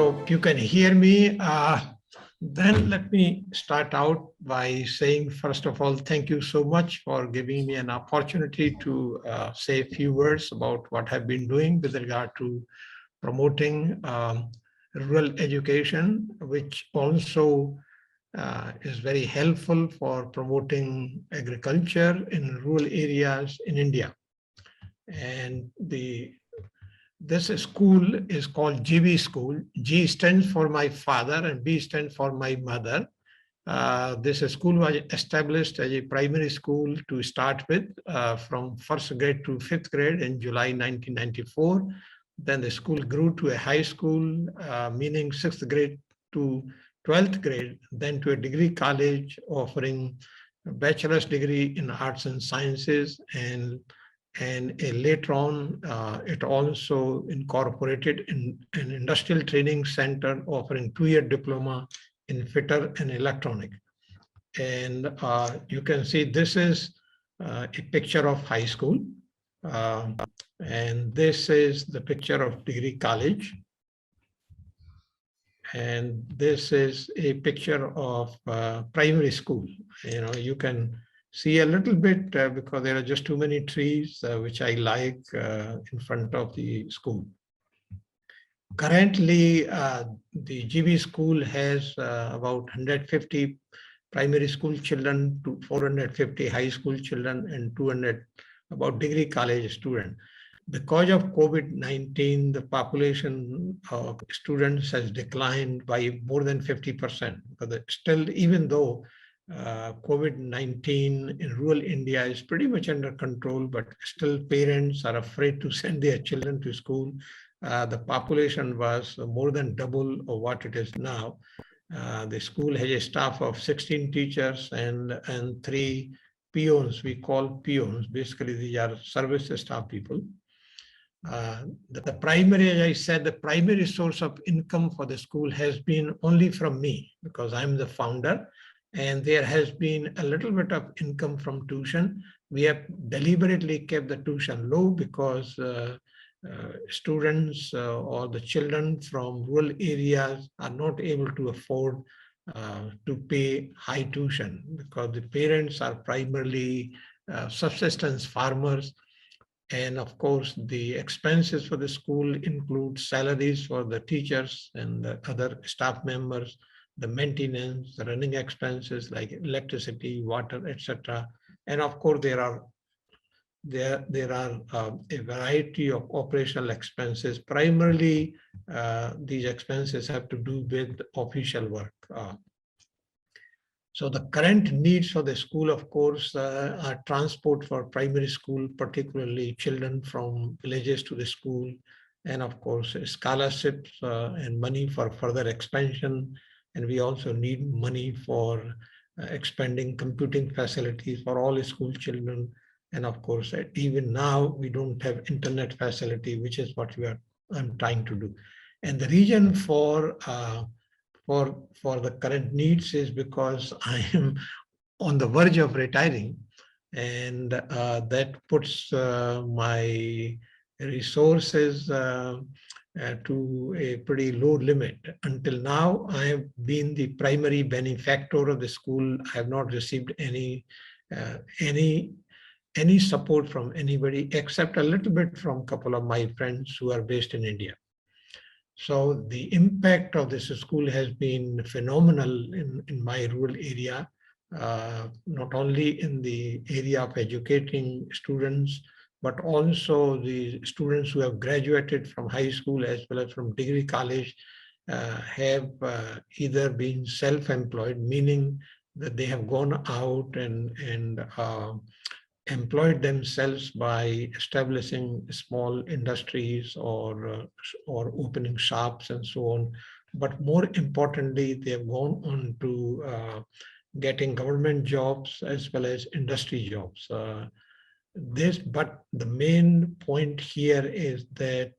So you can hear me. Then let me start out by saying, first of all, thank you so much for giving me an opportunity to say a few words about what I've been doing with regard to promoting rural education, which also is very helpful for promoting agriculture in rural areas in India. And this school is called GB School. G stands for my father and B stands for my mother. This school was established as a primary school to start with from first grade to fifth grade in July 1994. Then the school grew to a high school, meaning sixth grade to 12th grade, then to a degree college offering a bachelor's degree in arts and sciences, and later on, it also incorporated in an industrial training center offering 2-year diploma in fitter and electronic. And you can see this is a picture of high school. And this is the picture of degree college. And this is a picture of primary school. You can see a little bit because there are just too many trees, which I like in front of the school. Currently, the GB school has about 150 primary school children, to 450 high school children, and 200 about degree college students. Because of COVID-19, the population of students has declined by more than 50%. But still, even though COVID-19 in rural India is pretty much under control, but still parents are afraid to send their children to school. The population was more than double of what it is now. The school has a staff of 16 teachers and 3 peons. We call peons. Basically, these are service staff people. The primary, as I said, the primary source of income for the school has been only from me because I'm the founder, and there has been a little bit of income from tuition. We have deliberately kept the tuition low because students or the children from rural areas are not able to afford to pay high tuition because the parents are primarily subsistence farmers. And of course, the expenses for the school include salaries for the teachers and the other staff members, the maintenance, the running expenses like electricity, water, etc. And of course, there are a variety of operational expenses. Primarily, these expenses have to do with official work. So the current needs for the school, of course, are transport for primary school, particularly children from villages to the school, and of course, scholarships and money for further expansion. And we also need money for expanding computing facilities for all school children. And of course, even now, we don't have internet facility, which is what I'm trying to do. And the reason for the current needs is because I am on the verge of retiring, and that puts my resources to a pretty low limit. Until now, I have been the primary benefactor of the school. I have not received any support from anybody except a little bit from a couple of my friends who are based in India. So the impact of this school has been phenomenal in my rural area, not only in the area of educating students, but also the students who have graduated from high school as well as from degree college have either been self-employed, meaning that they have gone out and employed themselves by establishing small industries or opening shops and so on. But more importantly, they have gone on to getting government jobs as well as industry jobs. But the main point here is that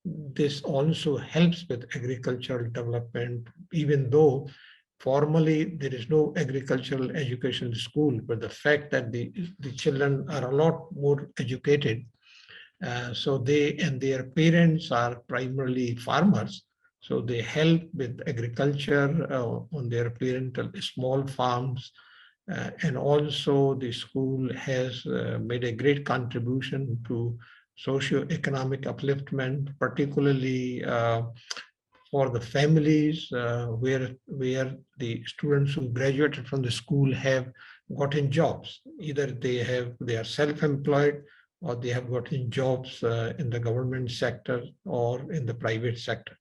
this also helps with agricultural development, even though formally there is no agricultural education school, but the fact that the children are a lot more educated, so they and their parents are primarily farmers, So they help with agriculture on their parental small farms. And also the school has made a great contribution to socio-economic upliftment, particularly for the families where the students who graduated from the school have gotten jobs. Either they are self-employed or they have gotten jobs in the government sector or in the private sector.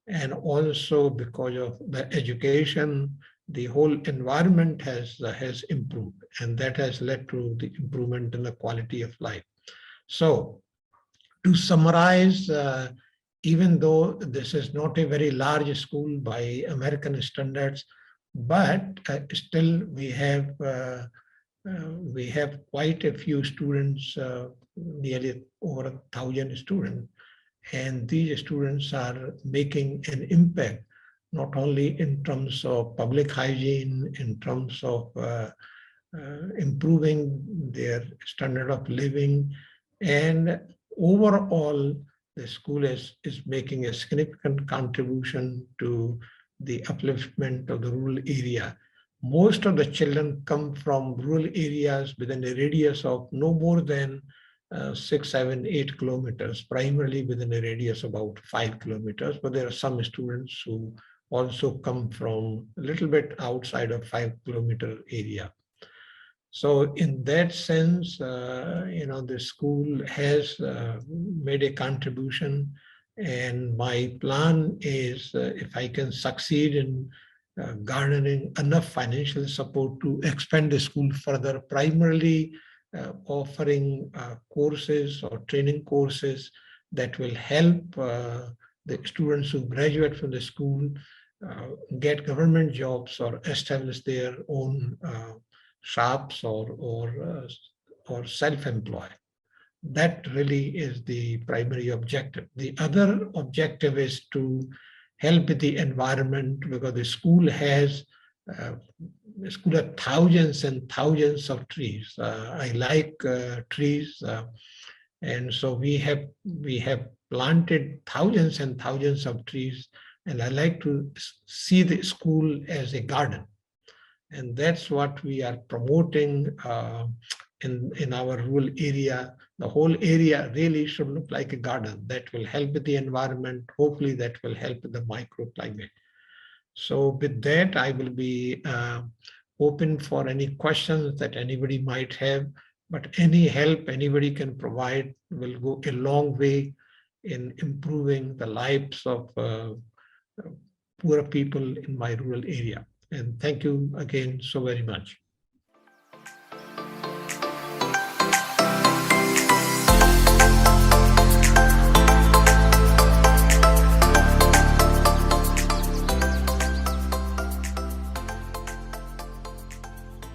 And also because of the education, the whole environment has improved, and that has led to the improvement in the quality of life. So to summarize, even though this is not a very large school by American standards, but still we have quite a few students, nearly over 1,000 students, and these students are making an impact not only in terms of public hygiene, in terms of improving their standard of living, and overall the school is making a significant contribution to the upliftment of the rural area. Most of the children come from rural areas within a radius of no more than 6, 7, 8 kilometers, primarily within a radius of about 5 kilometers, but there are some students who also come from a little bit outside of 5-kilometer area. So in that sense, the school has made a contribution, and my plan is if I can succeed in garnering enough financial support to expand the school further, primarily offering courses or training courses that will help the students who graduate from the school get government jobs or establish their own shops or self-employed. That really is the primary objective. The other objective is to help with the environment, because the school has thousands and thousands of trees. I like trees, and so we have planted thousands and thousands of trees, and I like to see the school as a garden. And that's what we are promoting in our rural area. The whole area really should look like a garden that will help with the environment. Hopefully that will help with the microclimate. So with that, I will be open for any questions that anybody might have, but any help anybody can provide will go a long way in improving the lives of poor people in my rural area. And thank you again so very much.